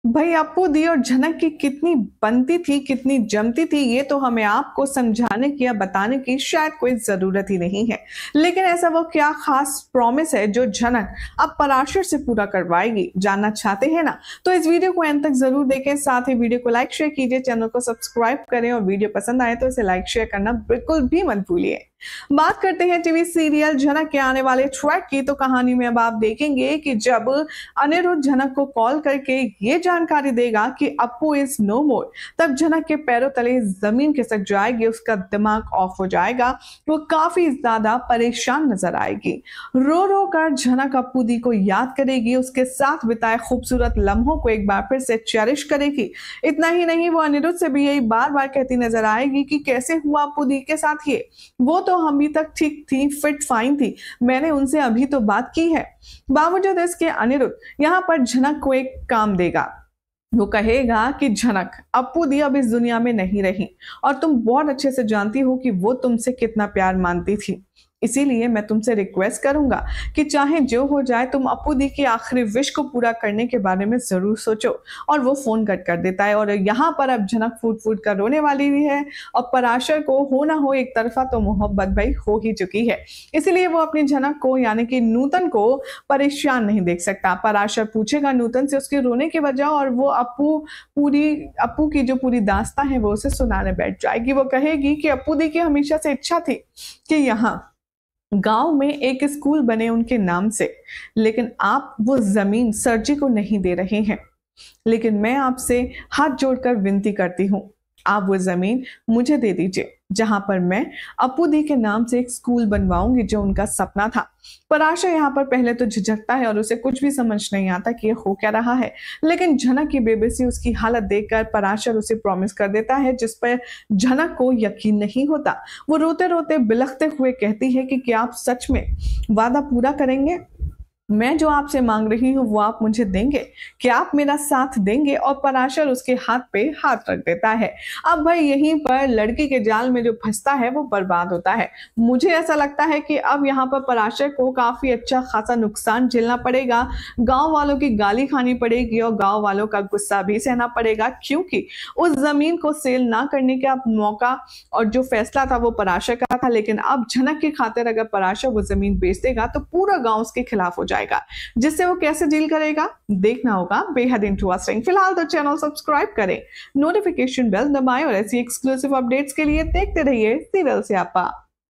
भाई अप्पू दी और झनक की कितनी बनती थी, कितनी जमती थी, ये तो हमें आपको समझाने की या बताने की शायद कोई जरूरत ही नहीं है। लेकिन ऐसा वो क्या खास प्रॉमिस है जो झनक अब पराशर से पूरा करवाएगी? जानना चाहते हैं ना? तो इस वीडियो को एंड तक जरूर देखें। साथ ही वीडियो को लाइक शेयर कीजिए, चैनल को सब्सक्राइब करें और वीडियो पसंद आए तो इसे लाइक शेयर करना बिल्कुल भी मत भूलिए। बात करते हैं टीवी सीरियल झनक के आने वाले ट्रैक की। तो कहानी में अब आप देखेंगे कि जब अनिरुद्ध झनक को कॉल करके ये जानकारी देगा कि अप्पू इज नो मोर, तब झनक के पैरों तले जमीन खिसक जाएगी, उसका दिमाग ऑफ हो जाएगा, वो काफी ज्यादा परेशान नजर आएगी। रो रो कर झनक अप्पू दी को याद करेगी, उसके साथ बिताए खूबसूरत लम्हों को एक बार फिर से चेरिश करेगी। इतना ही नहीं, वो अनिरुद्ध से भी यही बार बार कहती नजर आएगी कि कैसे हुआ अप्पू दी के साथ ये, वो तो अभी तक ठीक थी, फिट फाइन थी, मैंने उनसे अभी तो बात की है। बावजूद इसके अनिरुद्ध यहाँ पर झनक को एक काम देगा। वो कहेगा कि झनक, अप्पू दी अब इस दुनिया में नहीं रही और तुम बहुत अच्छे से जानती हो कि वो तुमसे कितना प्यार मानती थी। इसीलिए मैं तुमसे रिक्वेस्ट करूंगा कि चाहे जो हो जाए, तुम अप्पू दी की आखिरी विश को पूरा करने के बारे में जरूर सोचो। और वो फोन कट कर देता है और यहाँ पर अब झनक फूट फूट कर रोने वाली भी है और पराशर को हो ना हो एक तरफा तो मोहब्बत भाई हो ही चुकी है। इसलिए वो अपनी झनक को यानी कि नूतन को परेशान नहीं देख सकता। पराशर पूछेगा नूतन से उसके रोने की वजह और वो अप्पू की जो पूरी दास्ता है वो उसे सुनाने बैठ जाएगी। वो कहेगी कि अप्पू दी की हमेशा से इच्छा थी कि यहाँ गांव में एक स्कूल बने उनके नाम से, लेकिन आप वो जमीन सर जी को नहीं दे रहे हैं। लेकिन मैं आपसे हाथ जोड़कर विनती करती हूँ, आप वो जमीन मुझे दे दीजिए जहां पर मैं अप्पू दी के नाम से एक स्कूल बनवाऊंगी जो उनका सपना था। पराशर यहाँ पर पहले तो झिझकता है और उसे कुछ भी समझ नहीं आता कि ये हो क्या रहा है, लेकिन झनक की बेबसी, उसकी हालत देखकर पराशर उसे प्रॉमिस कर देता है, जिस पर झनक को यकीन नहीं होता। वो रोते रोते बिलखते हुए कहती है कि क्या आप सच में वादा पूरा करेंगे? मैं जो आपसे मांग रही हूँ वो आप मुझे देंगे? क्या आप मेरा साथ देंगे? और पराशर उसके हाथ पे हाथ रख देता है। अब भाई यहीं पर लड़की के जाल में जो फंसता है वो बर्बाद होता है। मुझे ऐसा लगता है कि अब यहाँ पर पराशर को काफी अच्छा खासा नुकसान झेलना पड़ेगा, गांव वालों की गाली खानी पड़ेगी और गांव वालों का गुस्सा भी सहना पड़ेगा, क्योंकि उस जमीन को सेल ना करने का मौका और जो फैसला था वो पराशर का था। लेकिन अब झनक की खातिर अगर पराशर वो जमीन बेच देगा तो पूरा गांव उसके खिलाफ हो जाएगा, जिससे वो कैसे डील करेगा देखना होगा। बेहद इंटरेस्टिंग। फिलहाल तो चैनल सब्सक्राइब करें, नोटिफिकेशन बेल दबाएं और ऐसी एक्सक्लूसिव अपडेट्स के लिए देखते रहिए सीरियल स्यापा।